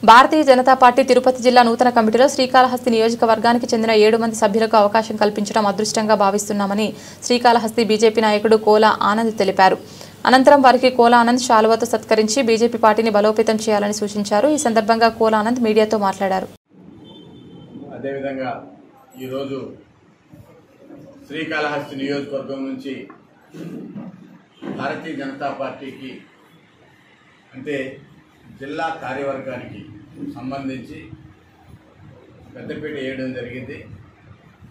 Bharatiya Janata party Tirupati జిల్లా నూతన కమిటీలో శ్రీకాళహస్తి నియోజకవర్గానికి చెందిన 7 మంది సభ్యులకు అవకాశం కల్పించడం అదృష్టంగా భావిస్తున్నామని శ్రీకాళహస్తి బీజేపీ నాయకుడు కోలా ఆనంద్ తెలిపారు. అనంతరం వారికి కోలా ఆనంద్ శాలువాతో సత్కరించి బీజేపీ పార్టీని బలోపేతం చేయాలని సూచించారు. ఈ సందర్భంగా కోలా ఆనంద్ మీడియాతో మాట్లాడారు. అదేవిధంగా ఈరోజు శ్రీకాళహస్తి నియోజకవర్గం నుంచి భారతీయ జనతా పార్టీకి అంటే జిల్లా కార్యవర్గానికి సంబంధించి పెద్దపీట వేయడం జరిగింది.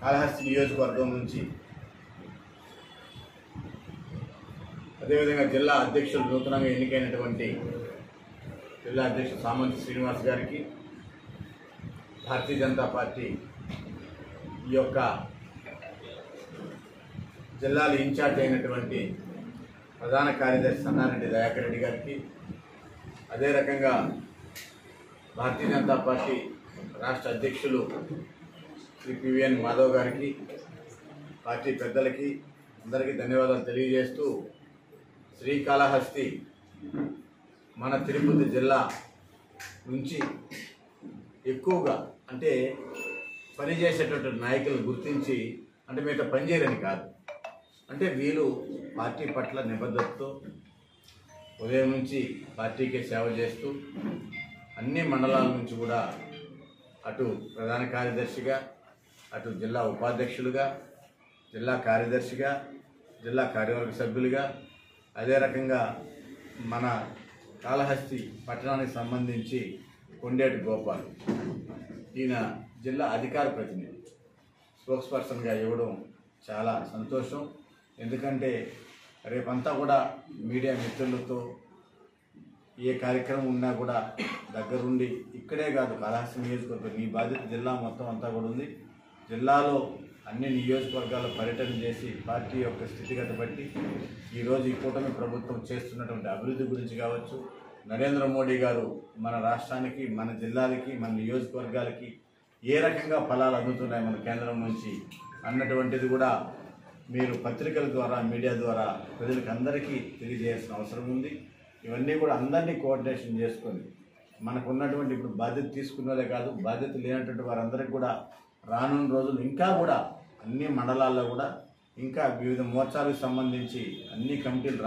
కాళహస్తి నియోజకవర్గం నుంచి అదేవిధంగా జిల్లా అధ్యక్షులు నూతనంగా ఎన్నికైనటువంటి జిల్లా అధ్యక్షుడు సామంతి శ్రీనివాస్ గారికి భారతీయ జనతా పార్టీ ఈ యొక్క జిల్లాల ఇన్ఛార్జ్ అయినటువంటి ప్రధాన కార్యదర్శి సన్నారెడ్డి దయాకర్ రెడ్డి గారికి, అదే రకంగా భారతీయ జనతా పార్టీ రాష్ట్ర అధ్యక్షులు శ్రీ పివిఎన్ మాధవ్ గారికి, పార్టీ పెద్దలకి అందరికీ ధన్యవాదాలు తెలియజేస్తూ, శ్రీకాళహస్తి మన తిరుపతి జిల్లా నుంచి ఎక్కువగా అంటే పనిచేసేటటువంటి నాయకులు గుర్తించి, అంటే మిగతా పనిచేయరని కాదు, అంటే వీళ్ళు పార్టీ పట్ల నిబద్ధతతో ఉదయం నుంచి పార్టీకే సేవ చేస్తూ అన్ని మండలాల నుంచి కూడా అటు ప్రధాన కార్యదర్శిగా, అటు జిల్లా ఉపాధ్యక్షులుగా, జిల్లా కార్యదర్శిగా, జిల్లా కార్యవర్గ సభ్యులుగా, అదే రకంగా మన కాళహస్తి పట్టణానికి సంబంధించి కొండేటి గోపాల్ ఈయన జిల్లా అధికార ప్రతినిధి స్పోక్స్ పర్సన్గా ఇవ్వడం చాలా సంతోషం. ఎందుకంటే రేపంతా కూడా మీడియా మిత్రులతో ఏ కార్యక్రమం ఉన్నా కూడా దగ్గరుండి, ఇక్కడే కాదు కాళహస్తి నియోజకవర్గం నీ బాధ్యత జిల్లా మొత్తం అంతా కూడా ఉంది. జిల్లాలో అన్ని నియోజకవర్గాల్లో పర్యటన చేసి పార్టీ యొక్క స్థితిగతి బట్టి ఈరోజు ఈ కూటమి ప్రభుత్వం చేస్తున్నటువంటి అభివృద్ధి గురించి కావచ్చు, నరేంద్ర మోడీ గారు మన రాష్ట్రానికి, మన జిల్లాలకి, మన నియోజకవర్గాలకి ఏ రకంగా ఫలాలు అందుతున్నాయి మన కేంద్రం నుంచి అన్నటువంటిది కూడా మీరు పత్రికల ద్వారా, మీడియా ద్వారా ప్రజలకు అందరికీ తెలియజేయాల్సిన అవసరం ఉంది. ఇవన్నీ కూడా అందరినీ కోఆర్డినేషన్ చేసుకొని మనకున్నటువంటి ఇప్పుడు బాధ్యత తీసుకున్నదే కాదు, బాధ్యత లేనటువంటి వారందరికీ కూడా రానున్న రోజులు ఇంకా కూడా అన్ని మండలాల్లో కూడా ఇంకా వివిధ మోర్చాలకు సంబంధించి అన్ని కమిటీలు